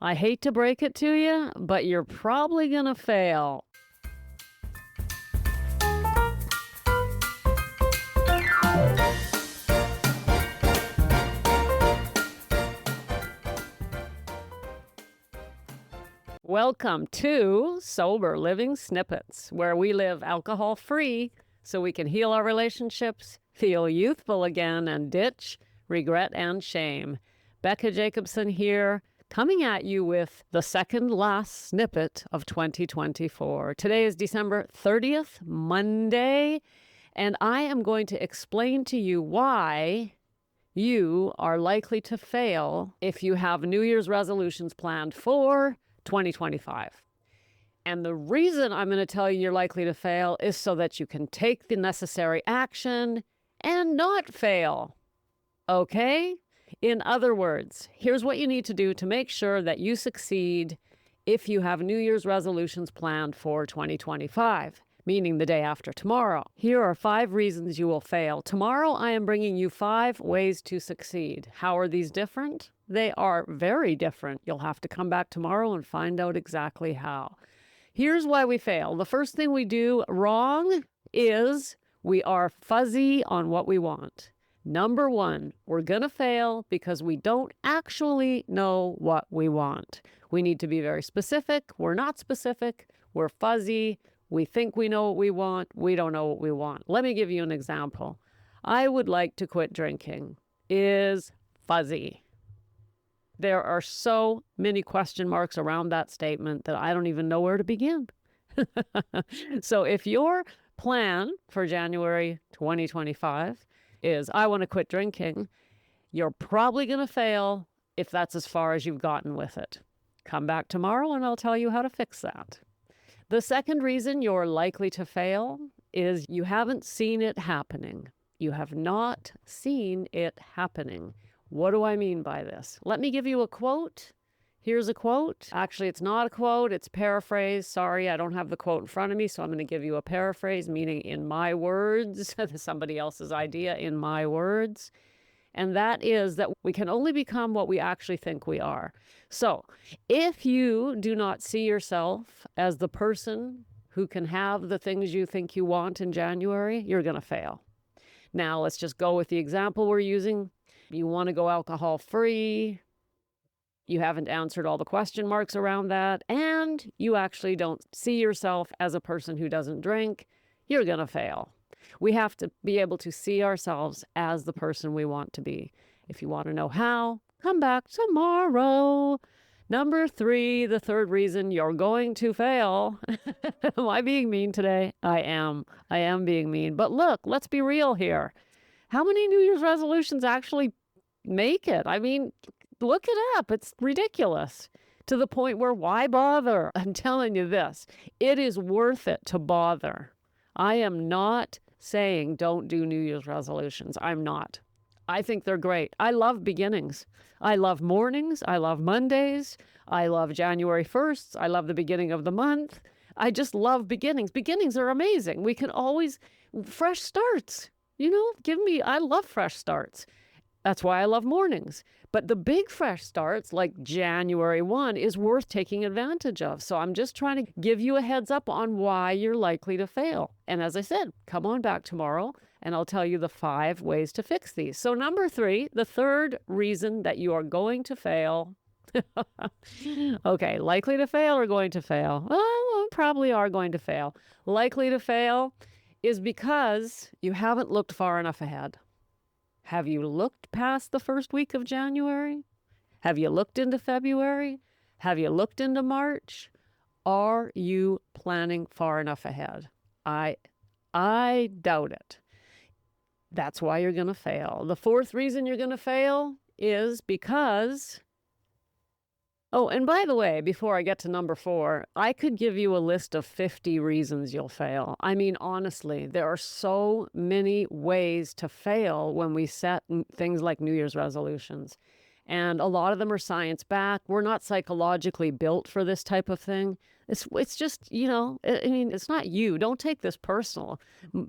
I hate to break it to you, but you're probably going to fail. Welcome to Sober Living Snippets, where we live alcohol-free so we can heal our relationships, feel youthful again, and ditch regret and shame. Becca Jacobson here, coming at you with the second last snippet of 2024. Today is December 30th, Monday, and I am going to explain to you why you are likely to fail if you have New Year's resolutions planned for 2025. And the reason I'm going to tell you you're likely to fail is so that you can take the necessary action and not fail. Okay? In other words, here's what you need to do to make sure that you succeed if you have New Year's resolutions planned for 2025, meaning the day after tomorrow. Here are 5 reasons you will fail. Tomorrow, I am bringing you 5 ways to succeed. How are these different? They are very different. You'll have to come back tomorrow and find out exactly how. Here's why we fail. The first thing we do wrong is we are fuzzy on what we want. Number 1, we're going to fail because we don't actually know what we want. We need to be very specific. We're not specific. We're fuzzy. We think we know what we want. We don't know what we want. Let me give you an example. I would like to quit drinking is fuzzy. There are so many question marks around that statement that I don't even know where to begin. So if your plan for January 2025 is I want to quit drinking, you're probably going to fail if that's as far as you've gotten with it. Come back tomorrow and I'll tell you how to fix that. The second reason you're likely to fail is you haven't seen it happening. You have not seen it happening. What do I mean by this? Let me give you a quote. Here's a quote. Actually, it's not a quote. It's paraphrase. Sorry, I don't have the quote in front of me, so I'm going to give you a paraphrase, meaning in my words, somebody else's idea in my words. And that is that we can only become what we actually think we are. So if you do not see yourself as the person who can have the things you think you want in January, you're going to fail. Now, let's just go with the example we're using. You want to go alcohol-free. You haven't answered all the question marks around that, and you actually don't see yourself as a person who doesn't drink. You're going to fail. We have to be able to see ourselves as the person we want to be. If you want to know how, come back tomorrow. Number 3, the third reason you're going to fail. Am I being mean today? I am. I am being mean. But look, let's be real here. How many New Year's resolutions actually make it? I mean, look it up. It's ridiculous to the point where why bother? I'm telling you this. It is worth it to bother. I am not saying don't do New Year's resolutions. I'm not. I think they're great. I love beginnings. I love mornings. I love Mondays. I love January 1st. I love the beginning of the month. I just love beginnings. Beginnings are amazing. We can always, fresh starts. I love fresh starts. That's why I love mornings. But the big fresh starts, like January 1, is worth taking advantage of. So I'm just trying to give you a heads up on why you're likely to fail. And as I said, come on back tomorrow and I'll tell you the 5 ways to fix these. So number 3, the third reason that you are going to fail. Okay, likely to fail or going to fail? Well, probably are going to fail. Likely to fail is because you haven't looked far enough ahead. Have you looked past the first week of January? Have you looked into February? Have you looked into March? Are you planning far enough ahead? I doubt it. That's why you're going to fail. The 4th reason you're going to fail is because... Oh, and by the way, before I get to number 4, I could give you a list of 50 reasons you'll fail. I mean, honestly, there are so many ways to fail when we set things like New Year's resolutions. And a lot of them are science-backed. We're not psychologically built for this type of thing. It's just, it's not you. Don't take this personal.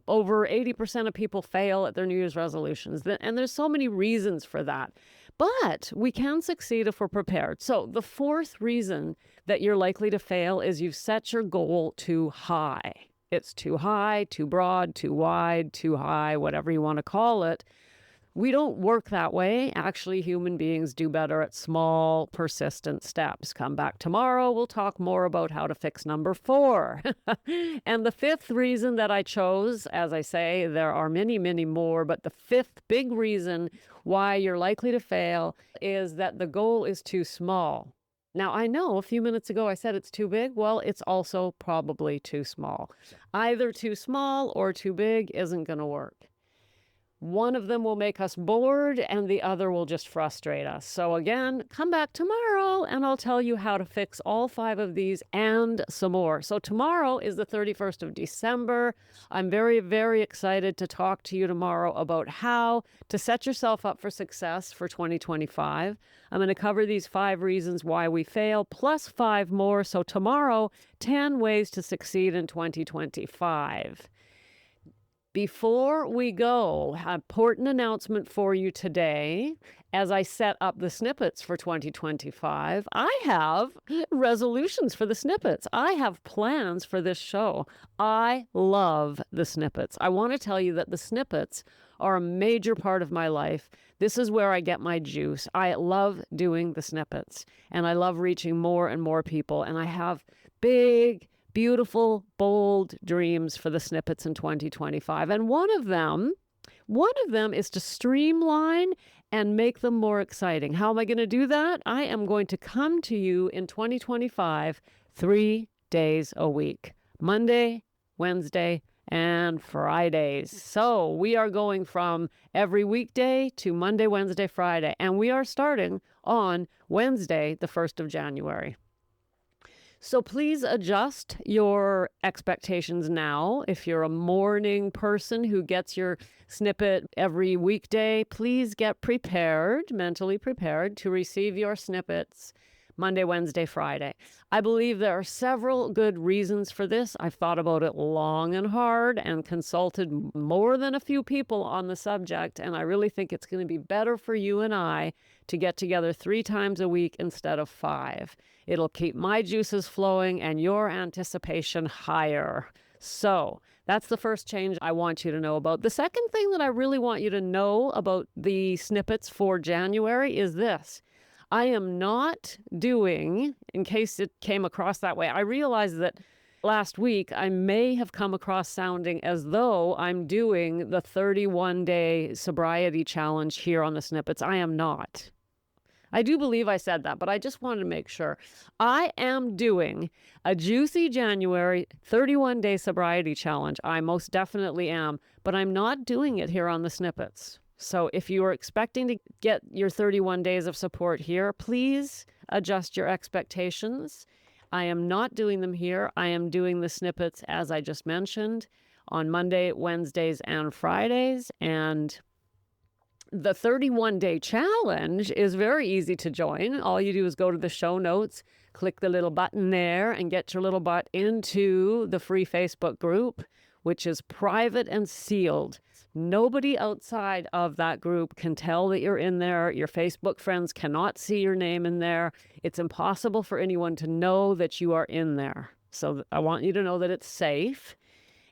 Over 80% of people fail at their New Year's resolutions. And there's so many reasons for that. But we can succeed if we're prepared. So the fourth reason that you're likely to fail is you've set your goal too high. It's too high, too broad, too wide, too high, whatever you want to call it. We don't work that way. Actually, human beings do better at small, persistent steps. Come back tomorrow. We'll talk more about how to fix number 4. And the fifth reason that I chose, as I say, there are many, many more, but the fifth big reason why you're likely to fail is that the goal is too small. Now, I know a few minutes ago I said it's too big. Well, it's also probably too small. Either too small or too big isn't going to work. One of them will make us bored and the other will just frustrate us. So again, come back tomorrow and I'll tell you how to fix all 5 of these and some more. So tomorrow is the 31st of December. I'm very, very excited to talk to you tomorrow about how to set yourself up for success for 2025. I'm going to cover these 5 reasons why we fail, plus 5 more. So tomorrow, 10 ways to succeed in 2025. Before we go, an important announcement for you today. As I set up the snippets for 2025, I have resolutions for the snippets. I have plans for this show. I love the snippets. I want to tell you that the snippets are a major part of my life. This is where I get my juice. I love doing the snippets, and I love reaching more and more people, and I have big, beautiful, bold dreams for the snippets in 2025. And one of them is to streamline and make them more exciting. How am I going to do that? I am going to come to you in 2025 3 days a week: Monday, Wednesday, and Fridays. So we are going from every weekday to Monday, Wednesday, Friday. And we are starting on Wednesday, the 1st of January. So please adjust your expectations now. If you're a morning person who gets your snippet every weekday, please get prepared, mentally prepared, to receive your snippets Monday, Wednesday, Friday. I believe there are several good reasons for this. I've thought about it long and hard and consulted more than a few people on the subject, and I really think it's going to be better for you and I to get together 3 times a week instead of 5. It'll keep my juices flowing and your anticipation higher. So that's the first change I want you to know about. The second thing that I really want you to know about the snippets for January is this. I am not doing, in case it came across that way, I realized that last week I may have come across sounding as though I'm doing the 31-day sobriety challenge here on the snippets. I am not. I do believe I said that, but I just wanted to make sure. I am doing a juicy January 31-day sobriety challenge. I most definitely am, but I'm not doing it here on the snippets. So if you are expecting to get your 31 days of support here, please adjust your expectations. I am not doing them here. I am doing the snippets, as I just mentioned, on Monday, Wednesdays, and Fridays. And the 31-day challenge is very easy to join. All you do is go to the show notes, click the little button there, and get your little butt into the free Facebook group, which is private and sealed. Nobody outside of that group can tell that you're in there. Your Facebook friends cannot see your name in there. It's impossible for anyone to know that you are in there. So I want you to know that it's safe.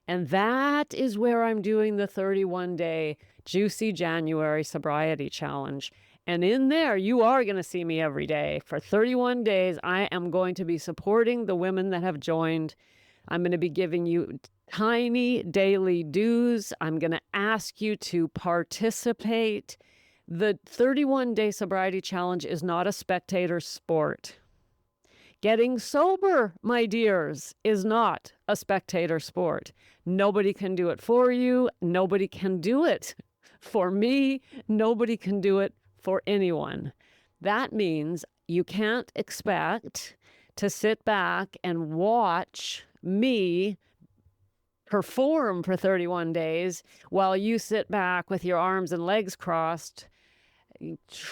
And that is where I'm doing the 31-day Juicy January Sobriety Challenge. And in there, you are going to see me every day. For 31 days, I am going to be supporting the women that have joined. I'm going to be giving you tiny daily dues. I'm going to ask you to participate. The 31-day sobriety challenge is not a spectator sport. Getting sober, my dears, is not a spectator sport. Nobody can do it for you. Nobody can do it for me. Nobody can do it for anyone. That means you can't expect to sit back and watch me perform for 31 days while you sit back with your arms and legs crossed,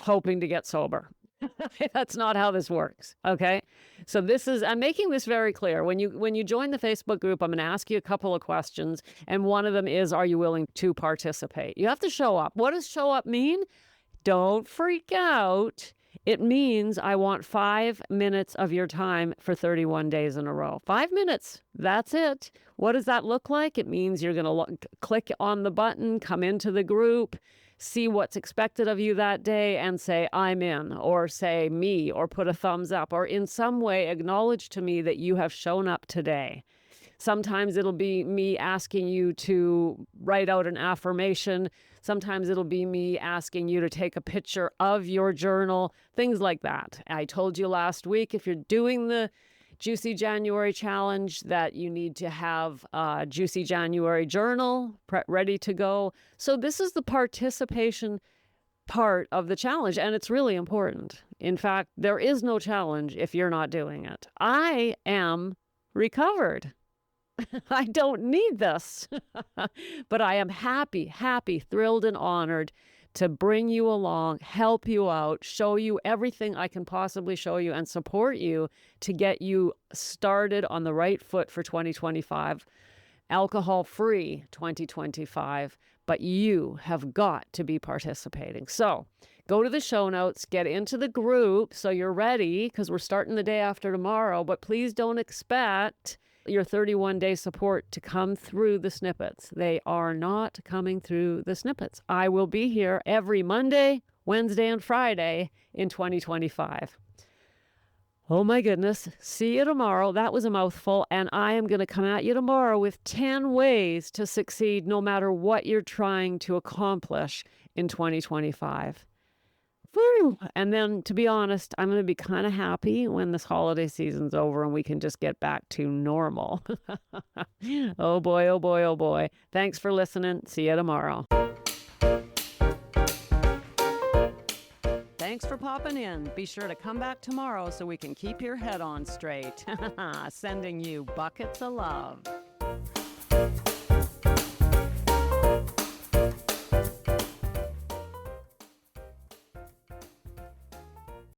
hoping to get sober. That's not how this works. Okay. So I'm making this very clear. When you join the Facebook group, I'm going to ask you a couple of questions. And one of them is, are you willing to participate? You have to show up. What does show up mean? Don't freak out. It means I want 5 minutes of your time for 31 days in a row. 5 minutes. That's it. What does that look like? It means you're going to click on the button, come into the group, see what's expected of you that day and say, I'm in, or say me, or put a thumbs up, or in some way acknowledge to me that you have shown up today. Sometimes it'll be me asking you to write out an affirmation. Sometimes it'll be me asking you to take a picture of your journal, things like that. I told you last week, if you're doing the Juicy January challenge, that you need to have a Juicy January journal ready to go. So this is the participation part of the challenge, and it's really important. In fact, there is no challenge if you're not doing it. I am recovered. I don't need this, but I am happy, thrilled, and honored to bring you along, help you out, show you everything I can possibly show you, and support you to get you started on the right foot for 2025, alcohol-free 2025, but you have got to be participating. So go to the show notes, get into the group so you're ready, because we're starting the day after tomorrow, but please don't expect your 31-day support to come through the snippets. They are not coming through the snippets. I will be here every Monday, Wednesday, and Friday in 2025. Oh my goodness. See you tomorrow. That was a mouthful. And I am going to come at you tomorrow with 10 ways to succeed no matter what you're trying to accomplish in 2025. Woo! And then, to be honest, I'm going to be kind of happy when this holiday season's over and we can just get back to normal. Oh boy, oh boy, oh boy. Thanks for listening. See you tomorrow. Thanks for popping in. Be sure to come back tomorrow so we can keep your head on straight. Sending you buckets of love.